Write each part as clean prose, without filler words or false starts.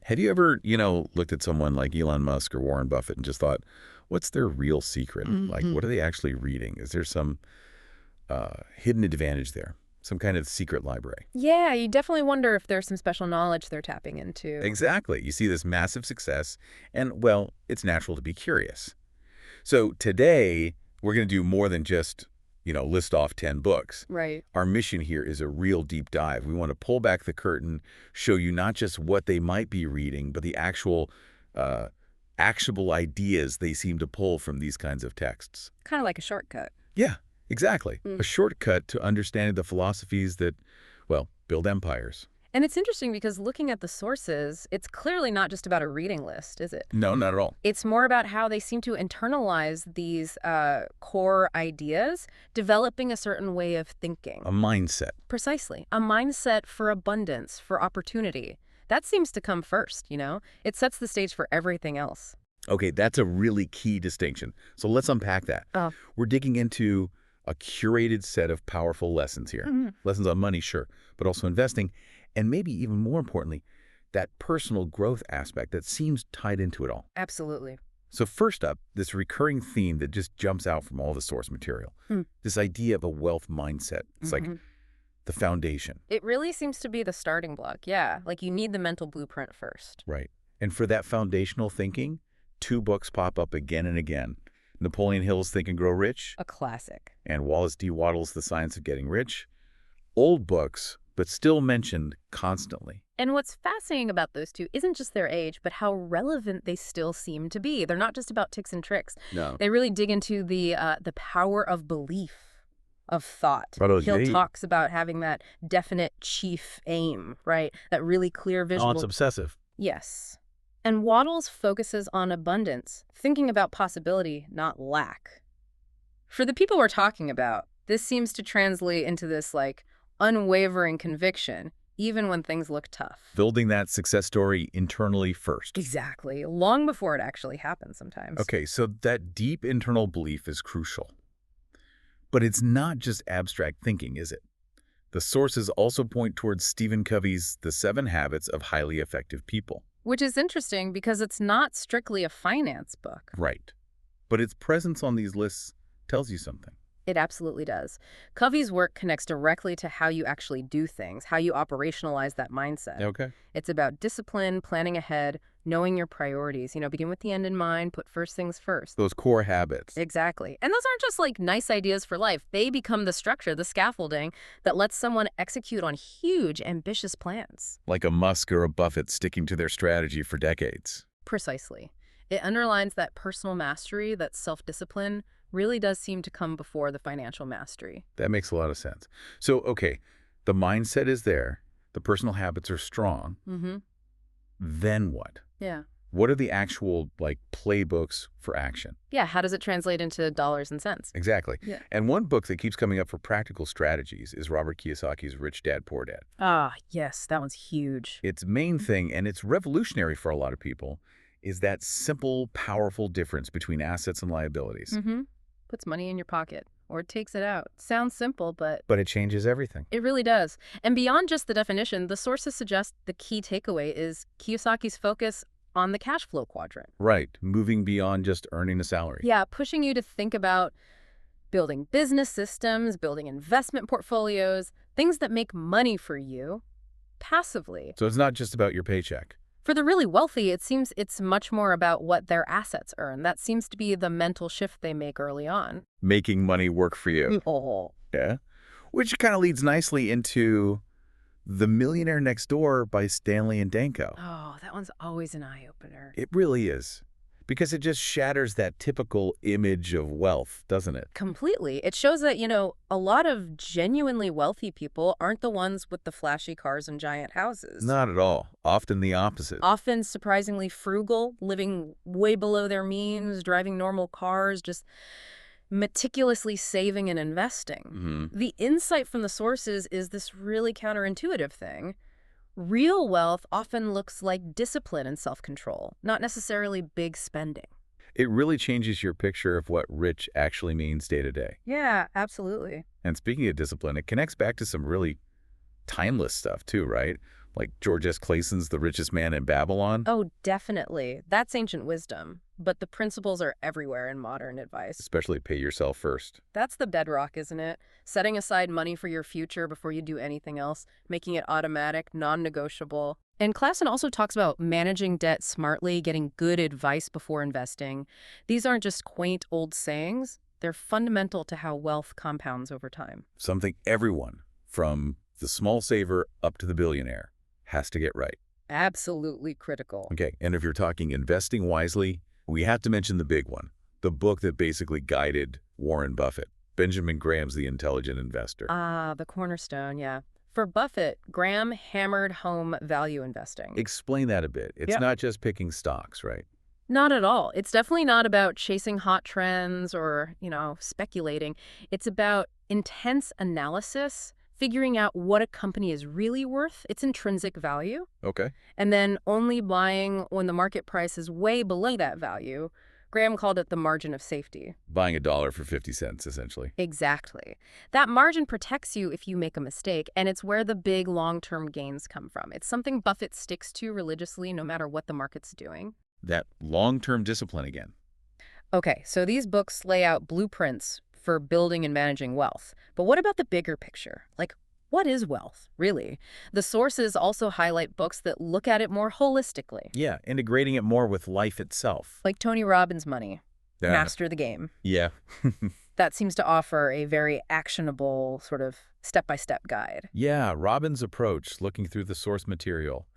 Have you ever, looked at someone like Elon Musk or Warren Buffett and just thought, what's their real secret? Like, Hmm. what are they actually reading? Is there some hidden advantage there? Some kind of secret library? Yeah, you definitely wonder if there's some special knowledge they're tapping into. Exactly. You see this massive success, and, well, it's natural to be curious. So today, we're going to do more than just, list off 10 books. Right. Our mission here is a real deep dive. We want to pull back the curtain, show you not just what they might be reading, but the actual uh, actionable ideas they seem to pull from these kinds of texts. Kind of like a shortcut. Yeah, exactly. Mm. A shortcut to understanding the philosophies that, well, build empires. And it's interesting because looking at the sources, it's clearly not just about a reading list, is it? No, not at all. It's more about how they seem to internalize these core ideas, developing a certain way of thinking. A mindset. Precisely. A mindset for abundance, for opportunity. That seems to come first, you know? It sets the stage for everything else. Okay, that's a really key distinction. So let's unpack that. Oh. We're digging into a curated set of powerful lessons here. Mhm. Lessons on money, sure, but also investing, and maybe even more importantly, that personal growth aspect that seems tied into it all. Absolutely. So first up, this recurring theme that just jumps out from all the source material, this idea of a wealth mindset. It's like the foundation. It really seems to be the starting block, yeah. Like you need the mental blueprint first. Right. And for that foundational thinking, two books pop up again and again. Napoleon Hill's Think and Grow Rich A classic. and Wallace D. Wattle's The Science of Getting Rich. Old books, but still mentioned constantly. And what's fascinating about those two isn't just their age, but how relevant they still seem to be. They're not just about tips and tricks. No. They really dig into the power of belief, of thought. Right, Hill okay. talks about having that definite chief aim, right? That really clear visual. Oh, it's obsessive. Yes. And Waddles focuses on abundance, thinking about possibility, not lack. For the people we're talking about, this seems to translate into this, like, unwavering conviction, even when things look tough. Building that success story internally first. Exactly. Long before it actually happens sometimes. Okay, so that deep internal belief is crucial. But it's not just abstract thinking, is it? The sources also point towards Stephen Covey's The 7 Habits of Highly Effective People. Which is interesting because it's not strictly a finance book. Right. But its presence on these lists tells you something. It absolutely does. Covey's work connects directly to how you actually do things, how you operationalize that mindset. Okay. It's about discipline, planning ahead, knowing your priorities. You know, begin with the end in mind, put first things first. Those core habits. Exactly. And those aren't just like nice ideas for life. They become the structure, the scaffolding that lets someone execute on huge, ambitious plans. Like a Musk or a Buffett sticking to their strategy for decades. Precisely. It underlines that personal mastery, that self-discipline, really does seem to come before the financial mastery. That makes a lot of sense. So, okay, the mindset is there. The personal habits are strong. Mm-hmm. Then what? Yeah. What are the actual, playbooks for action? Yeah, how does it translate into dollars and cents? Exactly. Yeah. And one book that keeps coming up for practical strategies is Robert Kiyosaki's Rich Dad, Poor Dad. Ah, yes, that one's huge. Its main thing, and it's revolutionary for a lot of people, is that simple, powerful difference between assets and liabilities. Mm-hmm. Puts money in your pocket, or it takes it out. Sounds simple, but But it changes everything. it really does. And beyond just the definition, the sources suggest the key takeaway is Kiyosaki's focus on the cash flow quadrant. Right, moving beyond just earning a salary. Yeah, pushing you to think about building business systems, building investment portfolios, things that make money for you passively. So it's not just about your paycheck. For the really wealthy, it seems it's much more about what their assets earn. That seems to be the mental shift they make early on. Making money work for you. Oh. Yeah. Which kind of leads nicely into The Millionaire Next Door by Stanley and Danko. Oh, that one's always an eye-opener. It really is. Because it just shatters that typical image of wealth, doesn't it? Completely. It shows that, a lot of genuinely wealthy people aren't the ones with the flashy cars and giant houses. Not at all. Often the opposite. Often surprisingly frugal, living way below their means, driving normal cars, just meticulously saving and investing. The insight from the sources is this really counterintuitive thing. Real wealth often looks like discipline and self-control, not necessarily big spending. It really changes your picture of what rich actually means day to day. Yeah, absolutely. And speaking of discipline, it connects back to some really timeless stuff too, right? Like George S. Clayson's The Richest Man in Babylon? Oh, definitely. That's ancient wisdom, but the principles are everywhere in modern advice. Especially pay yourself first. That's the bedrock, isn't it? Setting aside money for your future before you do anything else, making it automatic, non-negotiable. And Klassen also talks about managing debt smartly, getting good advice before investing. These aren't just quaint old sayings. They're fundamental to how wealth compounds over time. Something everyone, from the small saver up to the billionaire, has to get right. Absolutely critical. Okay, and if you're talking investing wisely, we have to mention the big one, the book that basically guided Warren Buffett, Benjamin Graham's The Intelligent Investor. Ah, the cornerstone, yeah. For Buffett, Graham hammered home value investing. Explain that a bit. It's not just picking stocks, right? Not at all. It's definitely not about chasing hot trends or, speculating. It's about intense analysis, figuring out what a company is really worth, its intrinsic value, Okay. and then only buying when the market price is way below that value. Graham called it the margin of safety. Buying $1 for 50 cents, essentially. Exactly. That margin protects you if you make a mistake, and it's where the big long-term gains come from. It's something Buffett sticks to religiously no matter what the market's doing. That long-term discipline again. Okay, so these books lay out blueprints for building and managing wealth. But what about the bigger picture? Like, what is wealth, really? The sources also highlight books that look at it more holistically. Yeah, integrating it more with life itself. Like Tony Robbins' Money, Yeah. Master the Game. Yeah. That seems to offer a very actionable sort of step-by-step guide. Yeah, Robbins' approach, looking through the source material,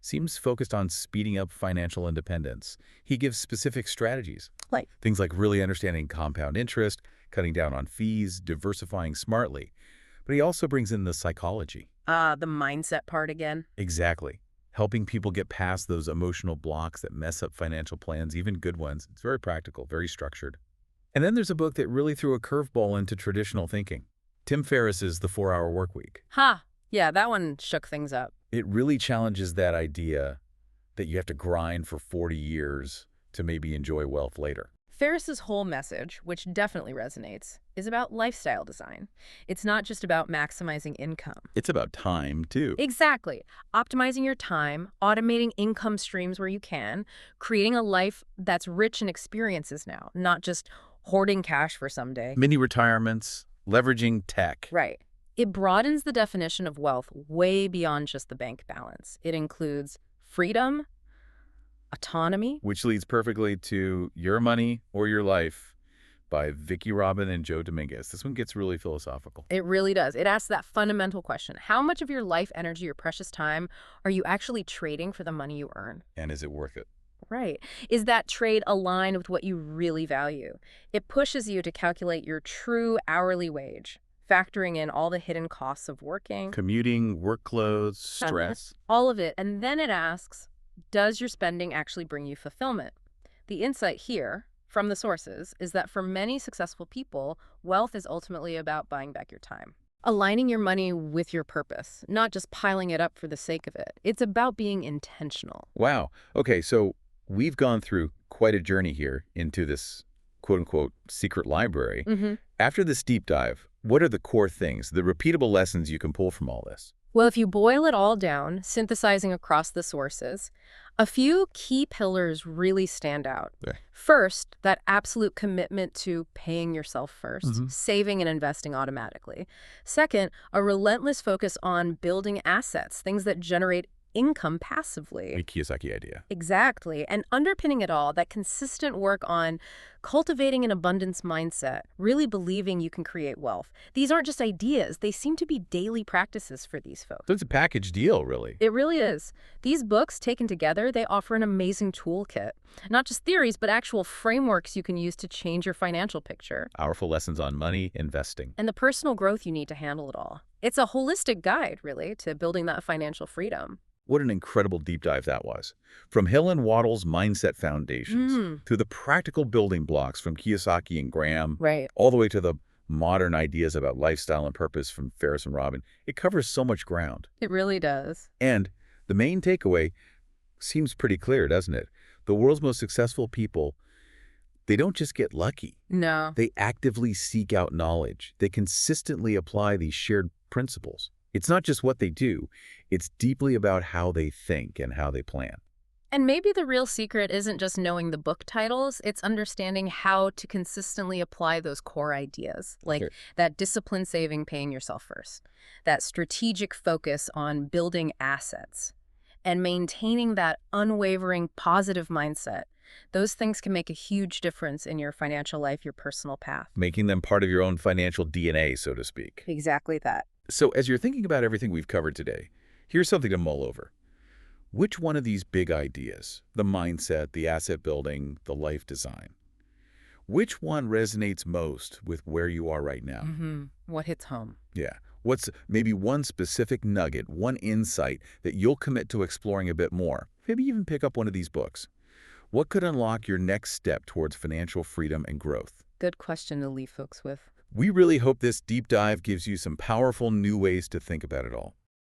seems focused on speeding up financial independence. He gives specific strategies. Like? Things like really understanding compound interest, cutting down on fees, diversifying smartly. But he also brings in the psychology. The mindset part again. Exactly. Helping people get past those emotional blocks that mess up financial plans, even good ones. It's very practical, very structured. And then there's a book that really threw a curveball into traditional thinking. Tim Ferriss's The 4-Hour Workweek. Ha! Yeah, that one shook things up. It really challenges that idea that you have to grind for 40 years to maybe enjoy wealth later. Ferriss's whole message, which definitely resonates, is about lifestyle design. It's not just about maximizing income. It's about time, too. Exactly. Optimizing your time, automating income streams where you can, creating a life that's rich in experiences now, not just hoarding cash for someday. Mini retirements, leveraging tech. Right. It broadens the definition of wealth way beyond just the bank balance. It includes freedom, autonomy. Which leads perfectly to Your Money or Your Life by Vicki Robin and Joe Dominguez. This one gets really philosophical. It really does. It asks that fundamental question. How much of your life energy, your precious time, are you actually trading for the money you earn? And is it worth it? Right. Is that trade aligned with what you really value? It pushes you to calculate your true hourly wage, factoring in all the hidden costs of working. Commuting, work clothes, stress. All of it. And then it asks, does your spending actually bring you fulfillment? The insight here from the sources is that for many successful people, wealth is ultimately about buying back your time. Aligning your money with your purpose, not just piling it up for the sake of it. It's about being intentional. Wow. Okay, so we've gone through quite a journey here into this quote-unquote secret library. After this deep dive, what are the core things, the repeatable lessons you can pull from all this? Well, if you boil it all down, synthesizing across the sources, a few key pillars really stand out. Okay. First, that absolute commitment to paying yourself first, saving and investing automatically. Second, a relentless focus on building assets, things that generate income passively. A Kiyosaki idea. Exactly. And underpinning it all, that consistent work on cultivating an abundance mindset, really believing you can create wealth. These aren't just ideas. They seem to be daily practices for these folks. So it's a package deal, really. It really is. These books, taken together, they offer an amazing toolkit. Not just theories, but actual frameworks you can use to change your financial picture. Powerful lessons on money, investing. And the personal growth you need to handle it all. It's a holistic guide, really, to building that financial freedom. What an incredible deep dive that was. From Hill and Waddell's Mindset Foundations to the practical building blocks from Kiyosaki and Graham, Right. all the way to the modern ideas about lifestyle and purpose from Ferriss and Robin. It covers so much ground. It really does. And the main takeaway seems pretty clear, doesn't it? The world's most successful people, they don't just get lucky. No. They actively seek out knowledge. They consistently apply these shared principles. It's not just what they do, it's deeply about how they think and how they plan. And maybe the real secret isn't just knowing the book titles, it's understanding how to consistently apply those core ideas, like Sure. that discipline saving, paying yourself first, that strategic focus on building assets, and maintaining that unwavering positive mindset. Those things can make a huge difference in your financial life, your personal path. Making them part of your own financial DNA, so to speak. Exactly that. So as you're thinking about everything we've covered today, here's something to mull over. Which one of these big ideas, the mindset, the asset building, the life design, which one resonates most with where you are right now? What hits home? Yeah. What's maybe one specific nugget, one insight that you'll commit to exploring a bit more? Maybe even pick up one of these books. What could unlock your next step towards financial freedom and growth? Good question to leave folks with. We really hope this deep dive gives you some powerful new ways to think about it all.